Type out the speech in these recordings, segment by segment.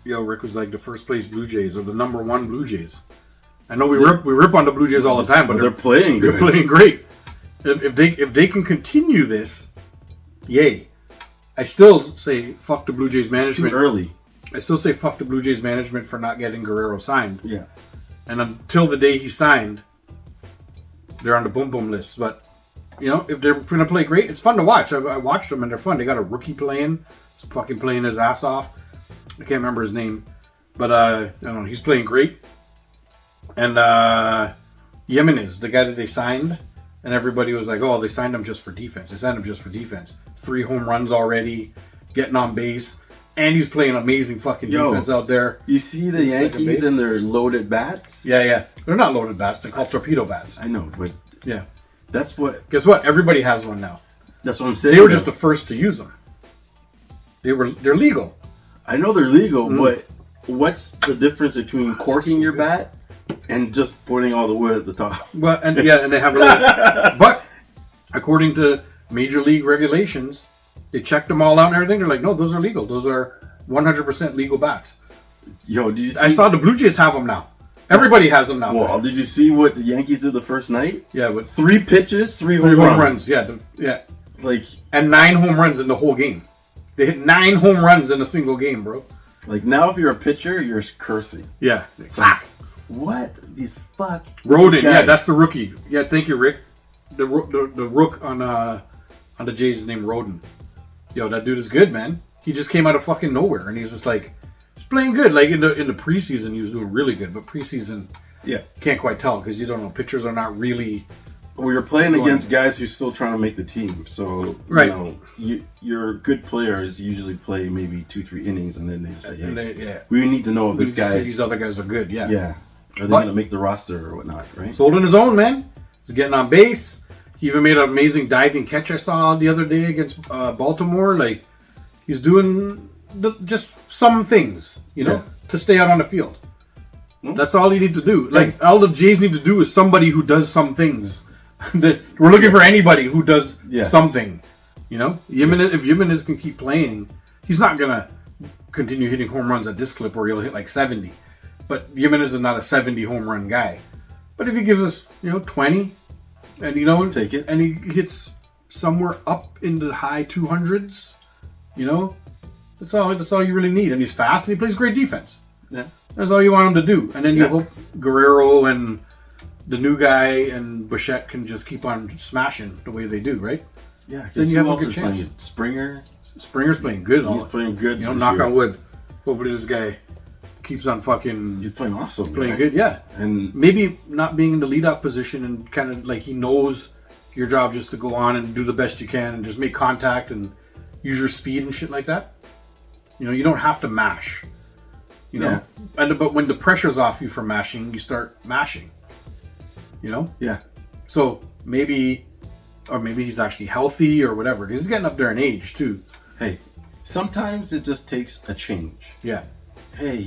Rick was like the first place Blue Jays or the number one Blue Jays. I know we rip on the Blue Jays all the time, but they're playing good. They're playing great. If they can continue this, yay. I still say fuck the Blue Jays management. It's too early. I still say fuck the Blue Jays management for not getting Guerrero signed. Yeah. And until the day he signed, they're on the boom boom list. But, if they're going to play great, it's fun to watch. I watched them and they're fun. They got a rookie playing. He's fucking playing his ass off. I can't remember his name. But, I don't know. He's playing great. And Jimenez, the guy that they signed, and everybody was like, oh, they signed him just for defense. They signed him just for defense. 3 home runs already, getting on base. And he's playing amazing fucking defense out there. You see the Yankees and their loaded bats? Yeah. They're not loaded bats. They're called torpedo bats. I know, but yeah, that's what... Guess what? Everybody has one now. That's what I'm saying. They were just the first to use them. They're legal. I know they're legal, but what's the difference between corking your bat and just putting all the wood at the top? Well, and they have a little... But according to Major League regulations, they checked them all out and everything. They're like, no, those are legal. Those are 100% legal bats. Yo, do you see... I saw the Blue Jays have them now. Everybody has them now. Well, did you see what the Yankees did the first night? Yeah, with 3 pitches, 3 home runs. Yeah. And 9 home runs in the whole game. They hit 9 home runs in a single game, bro. Like, now if you're a pitcher, you're cursing. Yeah. It's like, what? These fuck... Rodin, yeah, that's the rookie. Yeah, thank you, Rick. The rook on the Jays is named Rodin. Yo, that dude is good, man. He just came out of fucking nowhere, and he's just like, he's playing good. Like in the preseason, he was doing really good, but preseason, can't quite tell because you don't know. Pitchers are not really. Well, you're playing against guys who's still trying to make the team, so your good players usually play maybe 2-3 innings, and then they say, "Hey, we need to know if these other guys are good." Yeah, are they going to make the roster or whatnot? Right? He's holding his own, man. He's getting on base. He even made an amazing diving catch I saw the other day against Baltimore. Like, he's doing just some things, to stay out on the field. That's all you need to do. Like, all the Jays need to do is somebody who does some things. We're looking for anybody who does something. If Jimenez can keep playing, he's not going to continue hitting home runs at this clip where he'll hit like 70. But Jimenez is not a 70 home run guy. But if he gives us, 20... And take it. And he hits somewhere up in the high 200s. That's all you really need. And he's fast and he plays great defense. Yeah, that's all you want him to do. And then you hope Guerrero and the new guy and Bichette can just keep on smashing the way they do, right? Yeah, then you have a good chance. Springer's playing good. He's playing good. Knock on wood. Hopefully this guy keeps on fucking... He's playing awesome. He's playing good, yeah. And maybe not being in the leadoff position and kind of like he knows your job just to go on and do the best you can and just make contact and use your speed and shit like that. You don't have to mash. But when the pressure's off you for mashing, you start mashing. Yeah. So maybe he's actually healthy or whatever. He's getting up there in age too. Hey, sometimes it just takes a change. Yeah. Hey,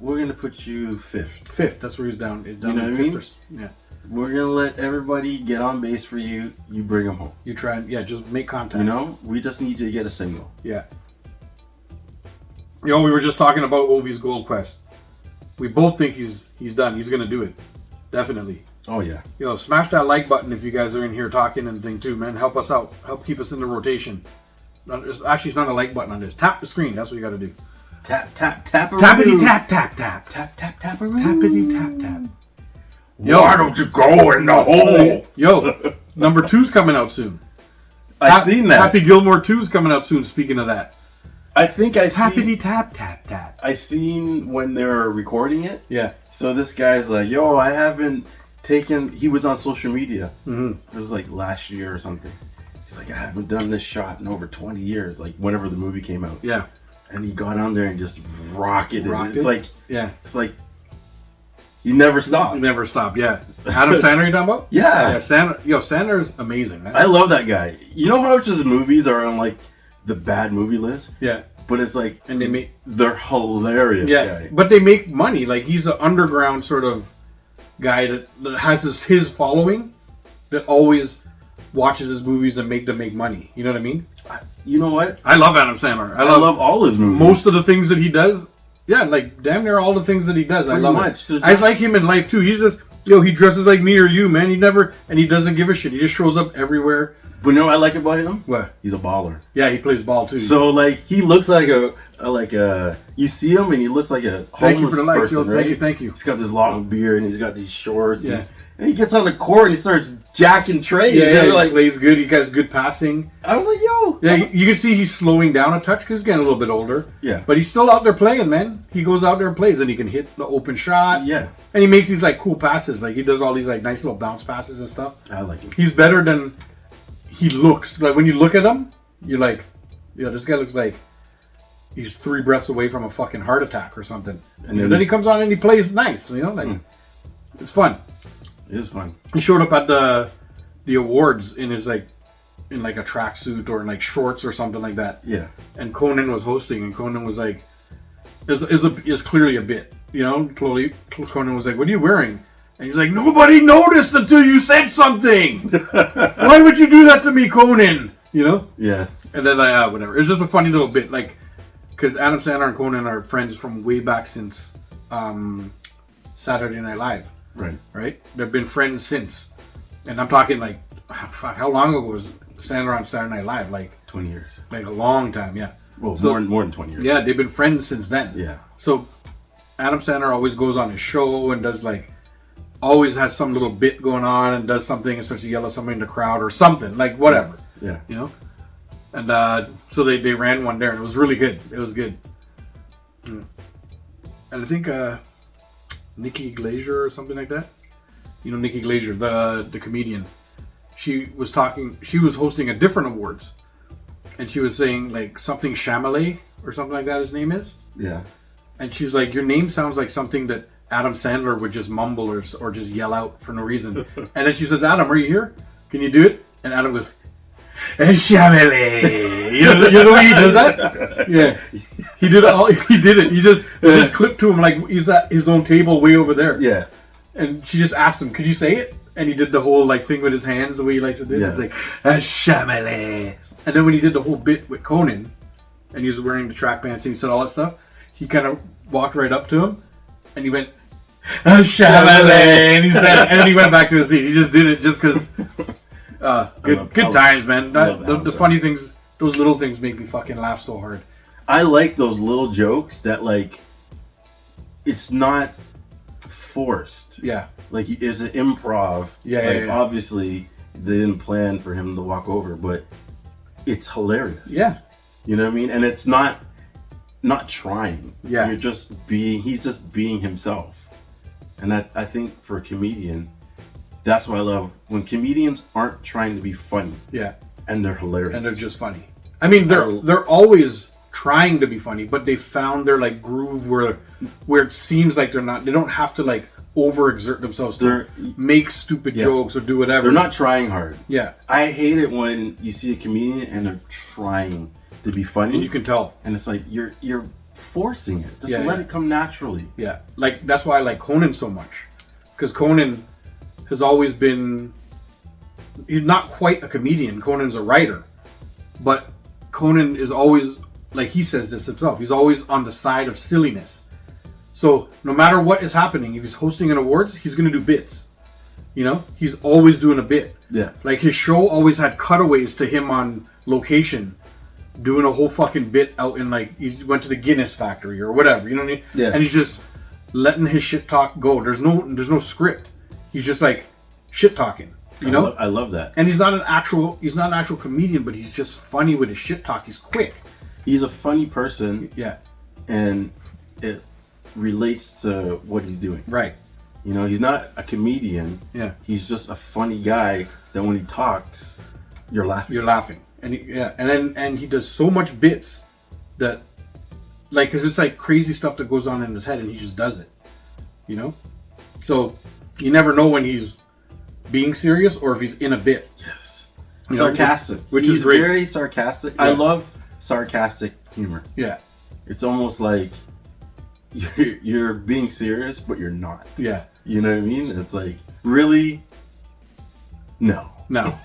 we're going to put you 5th. 5th, that's where he's down. He's down you know what I mean? Yeah. We're going to let everybody get on base for you. You bring them home. You try and, just make contact. We just need you to get a signal. Yeah. We were just talking about Ovi's Gold Quest. We both think he's done. He's going to do it. Definitely. Oh, yeah. Smash that like button if you guys are in here talking and thing too, man. Help us out. Help keep us in the rotation. Actually, it's not a like button on this. Tap the screen. That's what you got to do. Tap, tap, tap. Tappity, tap, tap, tap. Tap, tap, tap. Tappity, tap, tap. Why don't you go in the hole? Yo, number 2's coming out soon. I seen that. Happy Gilmore 2's coming out soon, speaking of that. I think I seen... Tappity, tap, tap, tap. I seen when they were recording it. Yeah. So this guy's like, yo, I haven't taken... He was on social media. Mm-hmm. It was like last year or something. He's like, I haven't done this shot in over 20 years. Like, whenever the movie came out. Yeah. And he got on there and just rocketed it. It's like he never stopped. Yeah. Adam Sandler, you talking about? Yeah. Yeah, Sandler's amazing, man. I love that guy. You know how much his movies are on like the bad movie list? Yeah. But it's like, and they're hilarious, guy. But they make money. Like, he's an underground sort of guy that has his following that always watches his movies and make them make money. You know what I mean? You know what? I love Adam Sandler. I love all his movies. Most of the things that he does Yeah, like damn near all the things that he does. Pretty I love much. it. I like him in life too. He's just he dresses like me or you, man. He doesn't give a shit. He just shows up everywhere. But you know what I like about him? What? He's a baller. Yeah, he plays ball too. So like he looks like a you see him and he looks like a homeless person, right? Thank you. He's got this long beard and he's got these shorts. Yeah. And he gets on the court and he starts jacking trays. Yeah, he like plays good. He has good passing. I was like, yo. Yeah, you can see he's slowing down a touch because he's getting a little bit older. Yeah. But he's still out there playing, man. He goes out there and plays, and he can hit the open shot. Yeah. And he makes these like cool passes. Like he does all these like nice little bounce passes and stuff. I like him. He's better than he looks. Like when you look at him, you're like, yeah, this guy looks like he's 3 breaths away from a fucking heart attack or something. And then he comes on and he plays nice. You know, like it's fun. It is fun. He showed up at the awards in his like in like a tracksuit or in like shorts or something like that. Yeah. And Conan was hosting, and Conan was like, "Is clearly a bit." You know, Conan was like, "What are you wearing?" And he's like, "Nobody noticed until you said something. Why would you do that to me, Conan?" You know? Yeah. And then whatever. It's just a funny little bit, like, because Adam Sandler and Conan are friends from way back since Saturday Night Live. Right? They've been friends since. And I'm talking like, how long ago was Sandler on Saturday Night Live? Like 20 years. Like a long time, yeah. Well, so, more than 20 years. Yeah, they've been friends since then. Yeah. So Adam Sandler always goes on his show and does like, always has some little bit going on and does something and starts to yell at somebody in the crowd or something, like whatever. Yeah. You know? And so they ran one there and it was really good. It was good. And I think Nikki Glaser or something like that. You know Nikki Glaser, the comedian. She was hosting a different awards. And she was saying like something Chalamet or something like that his name is. Yeah. And she's like, your name sounds like something that Adam Sandler would just mumble or just yell out for no reason. And then she says, Adam, are you here? Can you do it? And Adam goes, Chalamet. You know the way he does that? Yeah. He did it. He just clipped to him like he's at his own table way over there. Yeah. And she just asked him, could you say it? And he did the whole like thing with his hands the way he likes to do it. Yeah. It's like, Chalamet. And then when he did the whole bit with Conan, and he was wearing the track pants and he said all that stuff, he kind of walked right up to him, and he went, Chalamet, and he said, and then he went back to his seat. He just did it just because. Good times, man. The funny things, those little things make me fucking laugh so hard. I like those little jokes that like, it's not forced. Yeah. Like it's an improv. Yeah. Obviously, they didn't plan for him to walk over, but it's hilarious. Yeah. You know what I mean? And it's not trying. Yeah. He's just being himself. And that, I think for a comedian, that's what I love. When comedians aren't trying to be funny. Yeah. And they're hilarious. And they're just funny. I mean, they're always trying to be funny, but they found their like groove where it seems like they don't have to like overexert themselves to make stupid jokes or do whatever. They're not trying hard. Yeah. I hate it when you see a comedian and they're trying to be funny. And you can tell. And it's like you're forcing it. Just let it come naturally. Yeah. Like that's why I like Conan so much. Because Conan has always been, he's not quite a comedian. Conan's a writer. But Conan is always, like he says this himself, he's always on the side of silliness. So no matter what is happening, if he's hosting an awards, he's going to do bits. You know? He's always doing a bit. Yeah. Like his show always had cutaways to him on location doing a whole fucking bit out in like, he went to the Guinness factory or whatever, you know what I mean? Yeah. And he's just letting his shit talk go. There's no script. He's just like shit talking, you know? I love that. And he's not an actual comedian, but he's just funny with his shit talk. He's quick. He's a funny person. Yeah. And it relates to what he's doing. Right. You know, he's not a comedian. Yeah. He's just a funny guy that when he talks, you're laughing. And and he does so much bits that, like, because it's like crazy stuff that goes on in his head and he just does it. You know? So you never know when he's being serious or if he's in a bit. Yes. You sarcastic. Know, which is great. Very sarcastic. Yeah. I love sarcastic humor. Yeah. It's almost like you're being serious, but you're not. Yeah. You know what I mean? It's like, really? No. Yeah,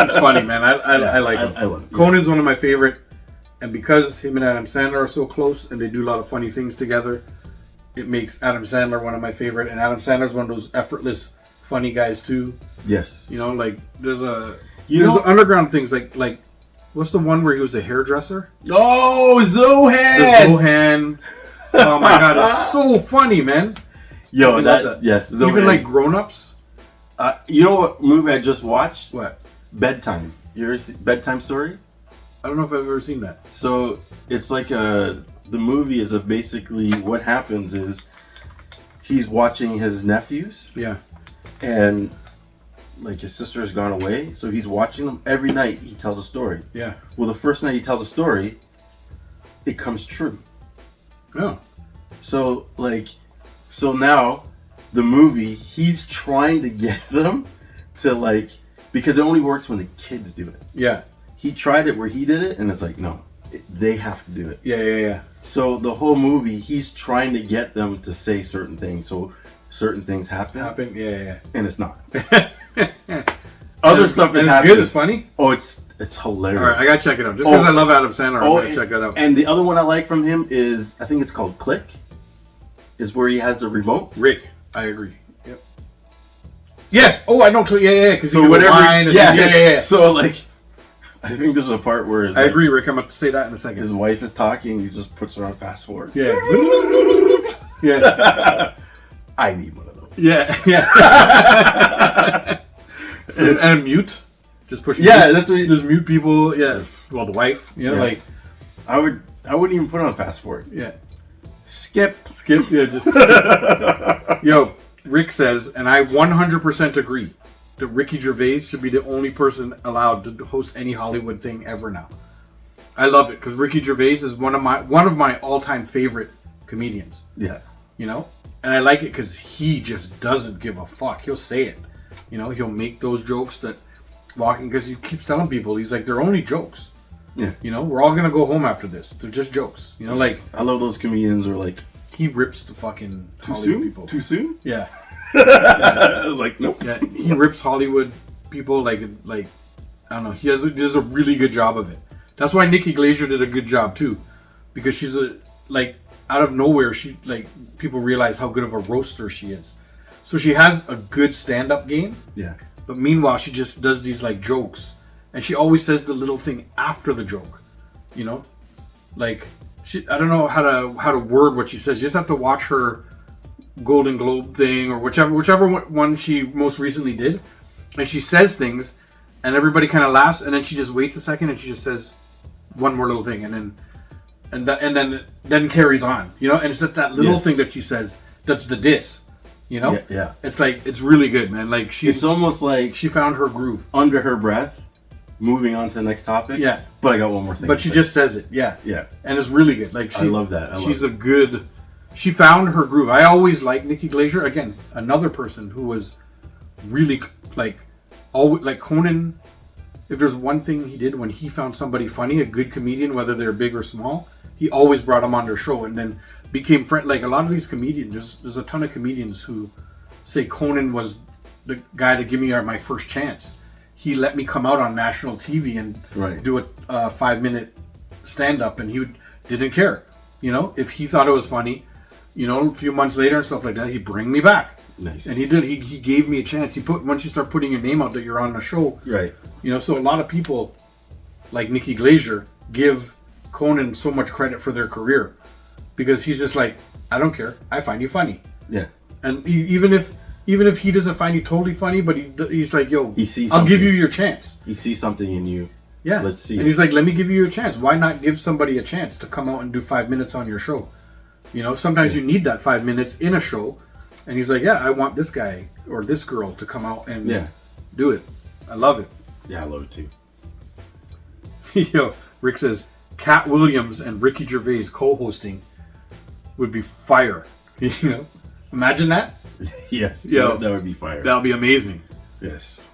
it's funny, man. I like him. I love him. Conan's one of my favorite And because him and Adam Sandler are so close and they do a lot of funny things together, it makes Adam Sandler one of my favorite. And Adam Sandler's one of those effortless, funny guys too. Yes. You know, like there's underground things like what's the one where he was a hairdresser? Oh, Zohan! The Zohan. Oh my god, it's so funny, man. Yo, that yes, Zohan. Even like Grown Ups. You know what movie I just watched? What? Bedtime. You ever see Bedtime Story? I don't know if I've ever seen that. So it's like the movie is basically what happens is he's watching his nephews. Yeah. And like his sister's gone away, so he's watching them every night. He tells a story. Yeah. Well, the first night he tells a story, it comes true. Oh. So now the movie, he's trying to get them to because it only works when the kids do it. Yeah. He tried it where he did it, and it's like, no, they have to do it. Yeah. So the whole movie, he's trying to get them to say certain things, so certain things happen. Yeah. And it's not. Other stuff is happening. Good. It's funny. Oh, it's hilarious. All right, I gotta check it out. Just because I love Adam Sandler, I'm gonna check it out. And the other one I like from him is, I think it's called Click, is where he has the remote. Rick, I agree. Yep. Yes. Oh, I know. Yeah. Because so whatever. Yeah. So I think there's a part where I agree, Rick. I'm about to say that in a second. His wife is talking. He just puts her on fast forward. Yeah. Yeah. I need one of those. Yeah. and mute. Just push. Yeah, mute. that's what. Just mute people. Yeah. Well, the wife. I wouldn't even put it on fast forward. Yeah. Skip. Yeah. Just. Skip. Yo, Rick says, and I 100% agree, that Ricky Gervais should be the only person allowed to host any Hollywood thing ever now. I love it because Ricky Gervais is one of my all-time favorite comedians. Yeah. You know, and I like it because he just doesn't give a fuck. He'll say it. You know, he'll make those jokes that walking because he keeps telling people he's like they're only jokes. Yeah. You know, we're all gonna go home after this. They're just jokes. You know, like I love those comedians who are like he rips the fucking too Hollywood soon. people. Too soon. Yeah. I was like, nope. Yeah, he rips Hollywood people like I don't know. He does a really good job of it. That's why Nikki Glaser did a good job too, because she's out of nowhere she people realize how good of a roaster she is. So she has a good stand-up game. Yeah. But meanwhile, she just does these jokes, and she always says the little thing after the joke. You know, I don't know how to word what she says. You just have to watch her Golden Globe thing or whichever one she most recently did, and she says things, and everybody kind of laughs, and then she just waits a second, and she just says one more little thing, and then carries on. You know, and it's that little thing that she says that's the diss. You know, yeah. It's really good, man. It's almost like she found her groove under her breath, moving on to the next topic. Yeah, but I got one more thing. But she just says it. Yeah, and it's really good. I love that. She found her groove. I always liked Nikki Glaser. Again, another person who was really always Conan. If there's one thing he did when he found somebody funny, a good comedian, whether they're big or small, he always brought them on their show, and then became friend. Like a lot of these comedians, there's a ton of comedians who say Conan was the guy to give me my first chance. He let me come out on national TV and do a 5-minute stand-up, and he didn't care. You know, if he thought it was funny, you know, a few months later and stuff like that, he'd bring me back. Nice. And he did. He gave me a chance. Once you start putting your name out that you're on the show, right? You know, so a lot of people like Nikki Glaser give Conan so much credit for their career because he's just like, I don't care. I find you funny. Yeah. And even if he doesn't find you totally funny, but he's like, yo, he sees I'll give you your chance. He sees something in you. Yeah. Let's see. And he's like, let me give you your chance. Why not give somebody a chance to come out and do 5 minutes on your show? You know, sometimes you need that 5 minutes in a show. And he's like, yeah, I want this guy or this girl to come out and do it. I love it. Yeah, I love it too. Yo, Rick says, Cat Williams and Ricky Gervais co-hosting would be fire. You know? Imagine that. Yes. Yo, that would be fire. That would be amazing. Yes.